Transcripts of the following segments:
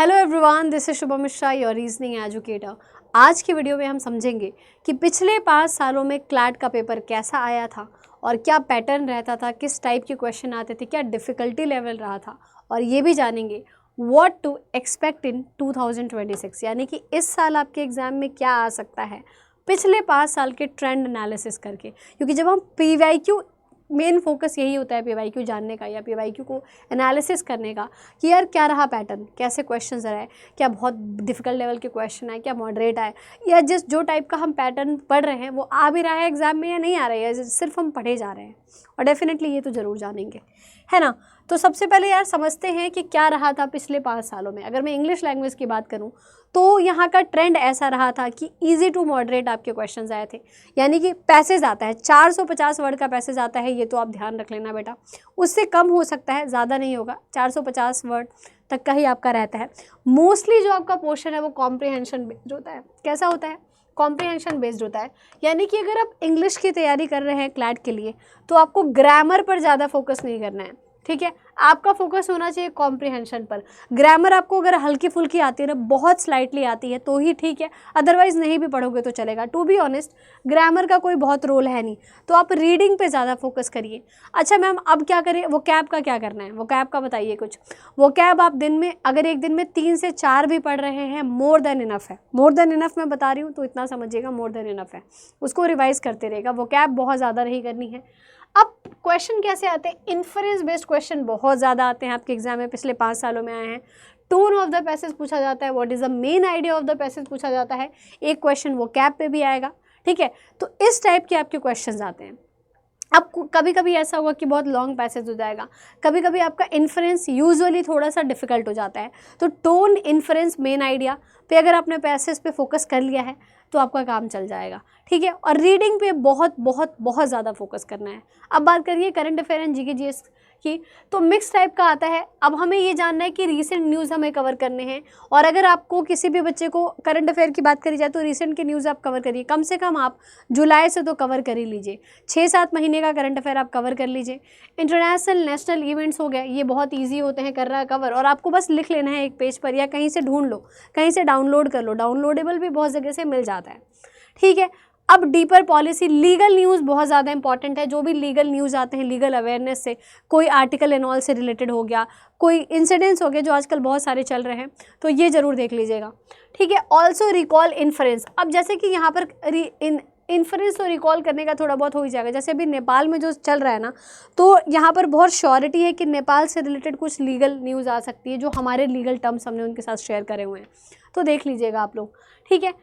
Hello everyone, this is Shubham Mishra, your reasoning educator. आज की video में हम समझेंगे कि पिछले 5 सालों में क्लैट का पेपर कैसा आया था और क्या पैटर्न रहता था, किस टाइप के क्वेश्चन आते थे, क्या डिफ़िकल्टी लेवल रहा था, और ये भी जानेंगे व्हाट टू एक्सपेक्ट इन 2026, यानी कि इस साल आपके एग्ज़ाम में क्या आ सकता है पिछले 5 साल के ट्रेंड एनालिसिस करके। क्योंकि जब हम पीवाईक्यू, मेन फोकस यही होता है पीवाईक्यू जानने का या पीवाईक्यू को एनालिसिस करने का कि यार क्या रहा पैटर्न, कैसे क्वेश्चंस रहे, क्या बहुत डिफिकल्ट लेवल के क्वेश्चन आए, क्या मॉडरेट आए, या जिस जो टाइप का हम पैटर्न पढ़ रहे हैं वो आ भी रहा है एग्जाम में या नहीं आ रहा है, या सिर्फ हम पढ़े जा रहे हैं। और डेफिनेटली ये तो ज़रूर जानेंगे, है ना। तो सबसे पहले यार समझते हैं कि क्या रहा था पिछले 5 सालों में। अगर मैं इंग्लिश लैंग्वेज की बात करूं तो यहाँ का ट्रेंड ऐसा रहा था कि इजी टू मॉडरेट आपके क्वेश्चंस आए थे, यानी कि पैसेज आता है 450 वर्ड का पैसेज आता है, ये तो आप ध्यान रख लेना बेटा। उससे कम हो सकता है, ज़्यादा नहीं होगा, 450 वर्ड तक का ही आपका रहता है। मोस्टली जो आपका पोर्शन है वो कॉम्प्रिहेंशन बेस्ड होता है। कैसा होता है? कॉम्प्रिहेंशन बेस्ड होता है। यानी कि अगर आप इंग्लिश की तैयारी कर रहे हैं क्लैट के लिए तो आपको ग्रामर पर ज़्यादा फोकस नहीं करना है, ठीक है। आपका फोकस होना चाहिए कॉम्प्रिहेंशन पर। ग्रामर आपको अगर हल्की फुल्की आती है ना, बहुत स्लाइटली आती है तो ही ठीक है, अदरवाइज नहीं भी पढ़ोगे तो चलेगा। टू बी ऑनेस्ट, ग्रामर का कोई बहुत रोल है नहीं, तो आप रीडिंग पे ज़्यादा फोकस करिए। अच्छा मैम, अब क्या करें? वो कैब का क्या करना है? वो कैब का बताइए कुछ। वो कैब आप दिन में, अगर एक दिन में 3 से 4 भी पढ़ रहे हैं, मोर देन इनफ है। मोर देन इनफ मैं बता रही हूँ तो इतना समझिएगा, मोर देन इनफ है। उसको रिवाइज करते रहेगा, वो कैब बहुत ज़्यादा नहीं करनी है। अब क्वेश्चन कैसे आते हैं? इन्फरेंस बेस्ड क्वेश्चन बहुत ज़्यादा आते हैं आपके एग्जाम में, पिछले 5 सालों में आए हैं। टोन ऑफ द पैसेज पूछा जाता है, what is the main idea of the passage पूछा जाता है। एक क्वेश्चन वो कैप पे भी आएगा, ठीक है। तो इस टाइप के आपके क्वेश्चंस आते हैं। अब कभी कभी ऐसा होगा कि बहुत लॉन्ग पैसेज हो जाएगा, कभी कभी आपका इन्फरेंस यूजुअली थोड़ा सा डिफिकल्ट हो जाता है। तो टोन, इन्फरेंस, मेन आइडिया पे अगर आपने पैसेज पे फोकस कर लिया है तो आपका काम चल जाएगा, ठीक है। और रीडिंग पे बहुत बहुत बहुत ज़्यादा फोकस करना है। अब बात करिए current affair and GK GS की, तो मिक्स टाइप का आता है। अब हमें ये जानना है कि रीसेंट न्यूज़ हमें कवर करने हैं, और अगर आपको किसी भी बच्चे को करंट अफेयर की बात करी जाए तो रीसेंट के न्यूज़ आप कवर करिए, कम से कम आप जुलाई से तो कवर कर ही लीजिए। 6-7 महीने का करंट अफेयर आप कवर कर लीजिए। इंटरनेशनल नेशनल इवेंट्स हो गए, ये बहुत ईजी होते हैं, कर रहा है कवर, और आपको बस लिख लेना है एक पेज पर या कहीं से ढूंढ लो, कहीं से डाउनलोड कर लो, डाउनलोडेबल भी बहुत जगह से मिल जाता है, ठीक है। अब डीपर पॉलिसी, लीगल न्यूज़ बहुत ज़्यादा इंपॉर्टेंट है। जो भी लीगल न्यूज़ आते हैं लीगल अवेयरनेस से, कोई आर्टिकल एंड ऑल से रिलेटेड हो गया, कोई इंसिडेंट्स हो गए जो आजकल बहुत सारे चल रहे हैं, तो ये ज़रूर देख लीजिएगा, ठीक है। Also recall inference. अब जैसे कि यहाँ पर इन्फरेंस तो रिकॉल करने का थोड़ा बहुत हो ही जाएगा। जैसे अभी नेपाल में जो चल रहा है ना, तो यहाँ पर बहुत श्योरिटी है कि नेपाल से रिलेटेड कुछ लीगल न्यूज़ आ सकती है, जो हमारे लीगल टर्म्स हमने उनके साथ शेयर करे हुए हैं, तो देख लीजिएगा आप लोग, ठीक है।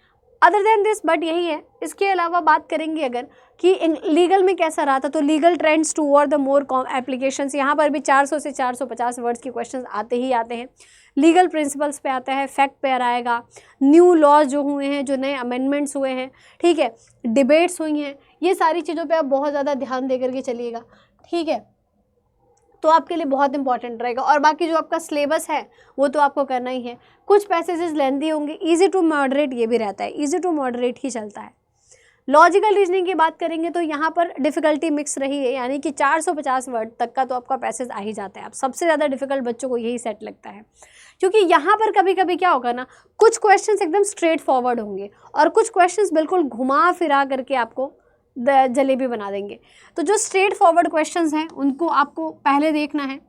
अदर देन दिस, बट यही है। इसके अलावा बात करेंगे अगर कि लीगल में कैसा रहा था, तो legal trends toward the more applications, यहाँ पर भी 400 से 450 वर्ड्स के क्वेश्चंस आते ही आते हैं। लीगल प्रिंसिपल्स पे आता है, फैक्ट पे आएगा, न्यू लॉज जो हुए हैं, जो नए अमेंडमेंट्स हुए हैं, ठीक है, डिबेट्स हुई हैं, ये सारी चीज़ों पर आप बहुत ज़्यादा ध्यान दे करके चलिएगा, ठीक है। तो आपके लिए बहुत इंपॉर्टेंट रहेगा। और बाकी जो आपका सिलेबस है वो तो आपको करना ही है। कुछ पैसेजेस लेंथी होंगे, इजी टू मॉडरेट ये भी रहता है, इजी टू मॉडरेट ही चलता है। लॉजिकल रीजनिंग की बात करेंगे तो यहाँ पर डिफिकल्टी मिक्स रही है, यानी कि 450 वर्ड तक का तो आपका पैसेज आ ही जाता है। अब सबसे ज़्यादा डिफिकल्ट बच्चों को यही सेट लगता है, क्योंकि यहाँ पर कभी कभी क्या होगा ना, कुछ क्वेश्चंस एकदम स्ट्रेट फॉरवर्ड होंगे और कुछ क्वेश्चंस बिल्कुल घुमा फिरा करके आपको जलेबी बना देंगे। तो जो स्ट्रेट फॉरवर्ड क्वेश्चंस हैं उनको आपको पहले देखना है।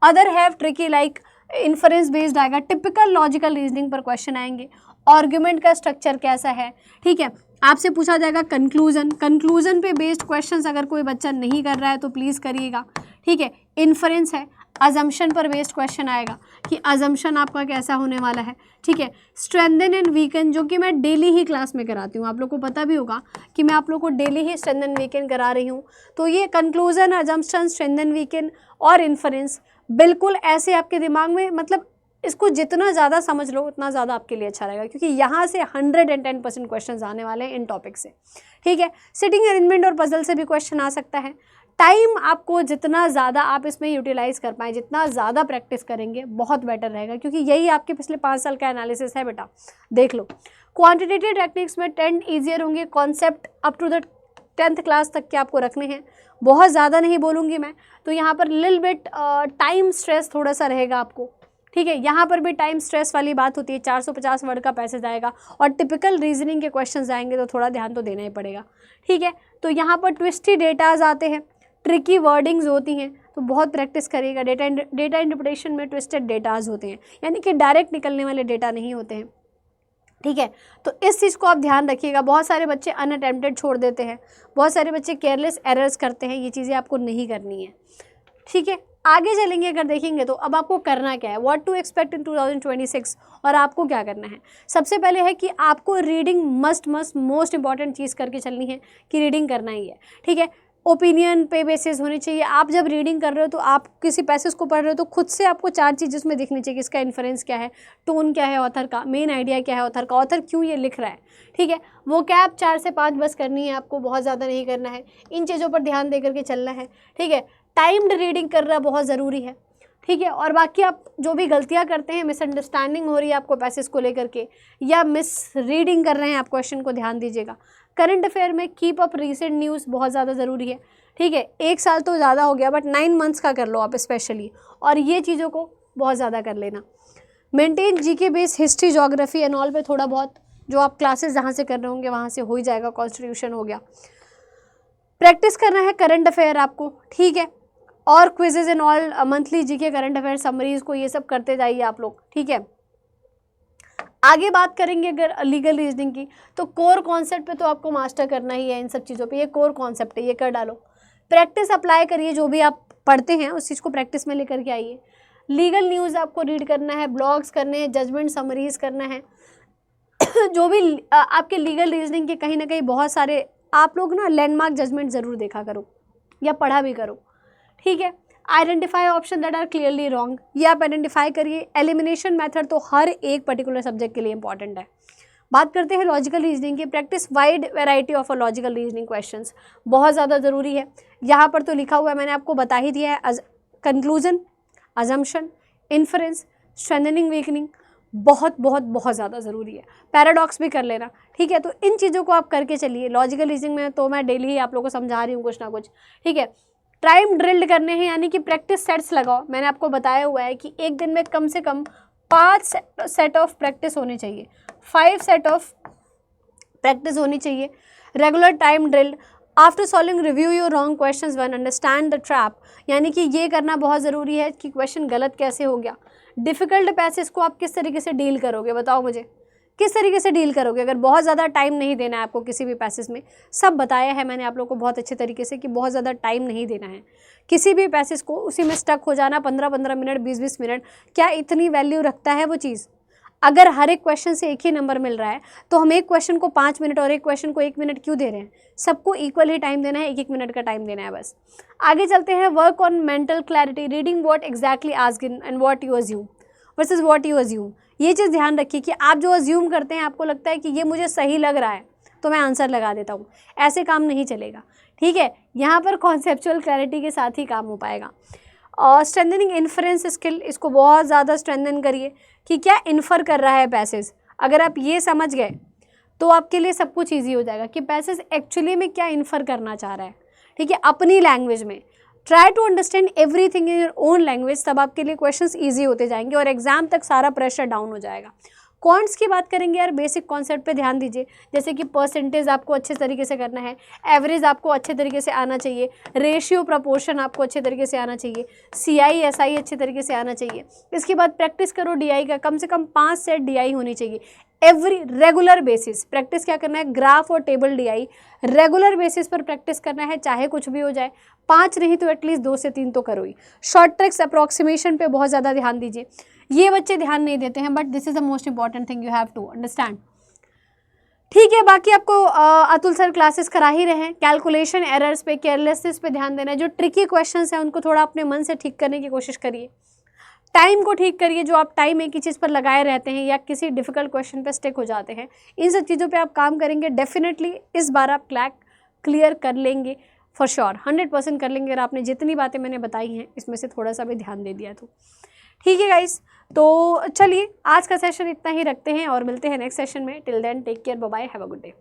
Other have tricky, like inference based आएगा, टिपिकल लॉजिकल रीजनिंग पर क्वेश्चन आएंगे, आर्ग्यूमेंट का स्ट्रक्चर कैसा है, ठीक है। आपसे पूछा जाएगा कंक्लूजन पे बेस्ड क्वेश्चंस अगर कोई बच्चा नहीं कर रहा है तो प्लीज़ करिएगा, ठीक है। इन्फरेंस है, अजम्पशन पर बेस्ड क्वेश्चन आएगा कि अजम्पशन आपका कैसा होने वाला है, ठीक है। स्ट्रेंथन एंड वीकन, जो कि मैं डेली ही क्लास में कराती हूँ, आप लोग को पता भी होगा कि मैं आप लोग को डेली ही स्ट्रेंथन वीकन करा रही हूँ। तो ये कंक्लूजन, अजम्पशन, स्ट्रेंथन वीकन और इन्फरेंस बिल्कुल ऐसे आपके दिमाग में, मतलब इसको जितना ज़्यादा समझ लो उतना ज़्यादा आपके लिए अच्छा रहेगा, क्योंकि यहाँ से 110% क्वेश्चन आने वाले हैं इन टॉपिक से, ठीक है। सिटिंग अरेंजमेंट और पजल से भी क्वेश्चन आ सकता है। टाइम आपको जितना ज़्यादा आप इसमें यूटिलाइज़ कर पाएँ, जितना ज़्यादा प्रैक्टिस करेंगे बहुत बेटर रहेगा, क्योंकि यही आपके पिछले 5 साल का एनालिसिस है बेटा, देख लो। क्वांटिटेटिव टेक्निक्स में 10 ईजियर होंगे, concept up to the 10th class तक के आपको रखने हैं, बहुत ज़्यादा नहीं बोलूँगी मैं, तो यहाँ पर लिल बिट टाइम स्ट्रेस थोड़ा सा रहेगा आपको, ठीक है, यहाँ पर भी टाइम स्ट्रेस वाली बात होती है, 450 वर्ड का पैसेज आएगा और टिपिकल रीजनिंग के क्वेश्चंस आएंगे तो थोड़ा ध्यान तो देना ही पड़ेगा। ठीक है, तो यहाँ पर ट्विस्टी डेटाज आते हैं, ट्रिकी वर्डिंग्स होती हैं, तो बहुत प्रैक्टिस करिएगा। डेटा इंटरप्रिटेशन में ट्विस्टेड डेटाज होते हैं, यानी कि डायरेक्ट निकलने वाले डेटा नहीं होते हैं। ठीक है, तो इस चीज़ को आप ध्यान रखिएगा। बहुत सारे बच्चे अनअटेम्प्टेड छोड़ देते हैं, बहुत सारे बच्चे केयरलेस एरर्स करते हैं, ये चीज़ें आपको नहीं करनी है। ठीक है, आगे चलेंगे अगर देखेंगे तो अब आपको करना क्या है, व्हाट टू एक्सपेक्ट इन 2026, और आपको क्या करना है। सबसे पहले है कि आपको रीडिंग मस्ट मोस्ट इंपॉर्टेंट चीज़ करके चलनी है कि रीडिंग करना ही है। ठीक है, ओपिनियन पे बेसिस होनी चाहिए। आप जब रीडिंग कर रहे हो तो आप किसी पैसेज को पढ़ रहे हो तो खुद से आपको 4 चीज़ उसमें दिखनी चाहिए कि इसका इन्फ्रेंस क्या है, टोन क्या है ऑथर का, मेन आइडिया क्या है ऑथर का, ऑथर क्यों ये लिख रहा है। ठीक है, वो कैप 4 से 5 बस करनी है आपको, बहुत ज़्यादा नहीं करना है। इन चीज़ों पर ध्यान दे करके चलना है। ठीक है, टाइम्ड रीडिंग करना बहुत ज़रूरी है। ठीक है, और बाकी आप जो भी गलतियाँ करते हैं, मिसअंडरस्टैंडिंग हो रही है आपको पैसेज को लेकर के या मिस रीडिंग कर रहे हैं आप क्वेश्चन को, ध्यान दीजिएगा। करंट अफेयर में कीप अप रीसेंट न्यूज़ बहुत ज़्यादा ज़रूरी है। ठीक है, 1 साल तो ज़्यादा हो गया बट 9 मंथ्स का कर लो आप स्पेशली, और ये चीज़ों को बहुत ज़्यादा कर लेना। Maintain GK base history geography and all पे थोड़ा बहुत जो आप क्लासेस जहाँ से कर रहे होंगे वहाँ से हो ही जाएगा, कॉन्स्टिट्यूशन हो गया। प्रैक्टिस करना है करंट अफेयर आपको। ठीक है, और quizzes and all, monthly GK current affair summaries को ये सब करते जाइए आप लोग। ठीक है, आगे बात करेंगे अगर लीगल रीजनिंग की, तो कोर कॉन्सेप्ट पे तो आपको मास्टर करना ही है। इन सब चीज़ों पे ये कोर कॉन्सेप्ट है, ये कर डालो। प्रैक्टिस अप्लाई करिए, जो भी आप पढ़ते हैं उस चीज़ को प्रैक्टिस में लेकर के आइए। लीगल न्यूज़ आपको रीड करना है, ब्लॉग्स करने हैं, जजमेंट समरीज करना है। जो भी आपके लीगल रीजनिंग के कहीं ना कहीं बहुत सारे आप लोग ना लैंडमार्क जजमेंट ज़रूर देखा करो या पढ़ा भी करो। ठीक है, identify option that are clearly wrong, ये आप आइडेंटिफाई करिए। एलिमिनेशन मेथड तो हर एक पर्टिकुलर सब्जेक्ट के लिए इंपॉर्टेंट है। बात करते हैं लॉजिकल रीजनिंग की, practice wide variety of logical reasoning questions, बहुत ज़्यादा ज़रूरी है। यहाँ पर तो लिखा हुआ है, मैंने आपको बता ही दिया है, conclusion, assumption, inference, strengthening, weakening, बहुत ज़्यादा ज़रूरी है। पैराडॉक्स भी कर लेना। ठीक है, तो इन चीज़ों को आप करके चलिए। लॉजिकल रीजनिंग में तो मैं डेली ही आप लोगों को समझा रही हूँ कुछ ना कुछ। ठीक है, टाइम ड्रिल्ड करने हैं, यानी कि प्रैक्टिस सेट्स लगाओ। मैंने आपको बताया हुआ है कि एक दिन में कम से कम 5 सेट ऑफ प्रैक्टिस होने चाहिए, 5 सेट ऑफ प्रैक्टिस होनी चाहिए। Regular time drilled, after solving review your wrong questions when understand the trap, यानी कि ये करना बहुत ज़रूरी है कि क्वेश्चन गलत कैसे हो गया। डिफ़िकल्ट पैसेज को आप किस तरीके से डील करोगे, बताओ मुझे, किस तरीके से डील करोगे। अगर बहुत ज़्यादा टाइम नहीं देना है आपको किसी भी पैसेज में, सब बताया है मैंने आप लोगों को बहुत अच्छे तरीके से कि बहुत ज़्यादा टाइम नहीं देना है किसी भी पैसेज को, उसी में स्टक हो जाना 15-15 मिनट, 20-20 मिनट, क्या इतनी वैल्यू रखता है वो चीज़। अगर हर एक क्वेश्चन से एक ही नंबर मिल रहा है तो हम एक क्वेश्चन को 5 मिनट और एक क्वेश्चन को 1 मिनट क्यों दे रहे हैं। सबको इक्वल ही टाइम देना है, 1-1 मिनट का टाइम देना है बस। आगे चलते हैं, work on mental clarity, reading what exactly asked and what you assume versus what you assume. ये चीज़ ध्यान रखिए कि आप जो अज्यूम करते हैं, आपको लगता है कि ये मुझे सही लग रहा है तो मैं आंसर लगा देता हूँ, ऐसे काम नहीं चलेगा। ठीक है, यहाँ पर कॉन्सेप्चुअल क्लैरिटी के साथ ही काम हो पाएगा। और स्ट्रेंथनिंग इन्फरेंस स्किल, इसको बहुत ज़्यादा स्ट्रेंथन करिए कि क्या इन्फर कर रहा है पैसेज। अगर आप ये समझ गए तो आपके लिए सब कुछ ईजी हो जाएगा कि पैसेज एक्चुअली में क्या इन्फर करना चाह रहा है। ठीक है, अपनी लैंग्वेज में try to understand everything in your own language, तब आपके लिए क्वेश्चंस इजी होते जाएंगे और एग्जाम तक सारा प्रेशर डाउन हो जाएगा। क्वांट्स की बात करेंगे यार, बेसिक कॉन्सेप्ट पे ध्यान दीजिए, जैसे कि परसेंटेज आपको अच्छे तरीके से करना है, एवरेज आपको अच्छे तरीके से आना चाहिए, रेशियो प्रपोर्शन आपको अच्छे तरीके से आना चाहिए, CI SI अच्छे तरीके से आना चाहिए। इसके बाद प्रैक्टिस करो DI का, कम से कम 5 सेट DI होनी चाहिए एवरी रेगुलर बेसिस। प्रैक्टिस क्या करना है, ग्राफ और टेबल DI रेगुलर बेसिस पर प्रैक्टिस करना है, चाहे कुछ भी हो जाए। 5 नहीं तो एटलीस्ट 2 से 3 तो करो ही। शॉर्ट ट्रिक्स अप्रॉक्सीमेशन पे बहुत ज़्यादा ध्यान दीजिए, ये बच्चे ध्यान नहीं देते हैं but this is the most important thing you have to understand. ठीक है, बाकी आपको अतुल सर क्लासेस करा ही रहे हैं। कैलकुलेशन एरर्स पे, केयरलेसनेस पे ध्यान देना है। जो ट्रिकी क्वेश्चंस हैं उनको थोड़ा अपने मन से ठीक करने की कोशिश करिए। टाइम को ठीक करिए, जो आप टाइम एक ही चीज़ पर लगाए रहते हैं या किसी डिफिकल्ट क्वेश्चन पे स्टिक हो जाते हैं, इन सब चीज़ों पे आप काम करेंगे, डेफिनेटली इस बार आप क्लियर कर लेंगे फॉर श्योर, 100% कर लेंगे अगर आपने जितनी बातें मैंने बताई हैं इसमें से थोड़ा सा भी ध्यान दे दिया तो। ठीक है गाइस, तो चलिए आज का सेशन इतना ही रखते हैं और मिलते हैं नेक्स्ट सेशन में। Till then take care, bye bye, have a good day.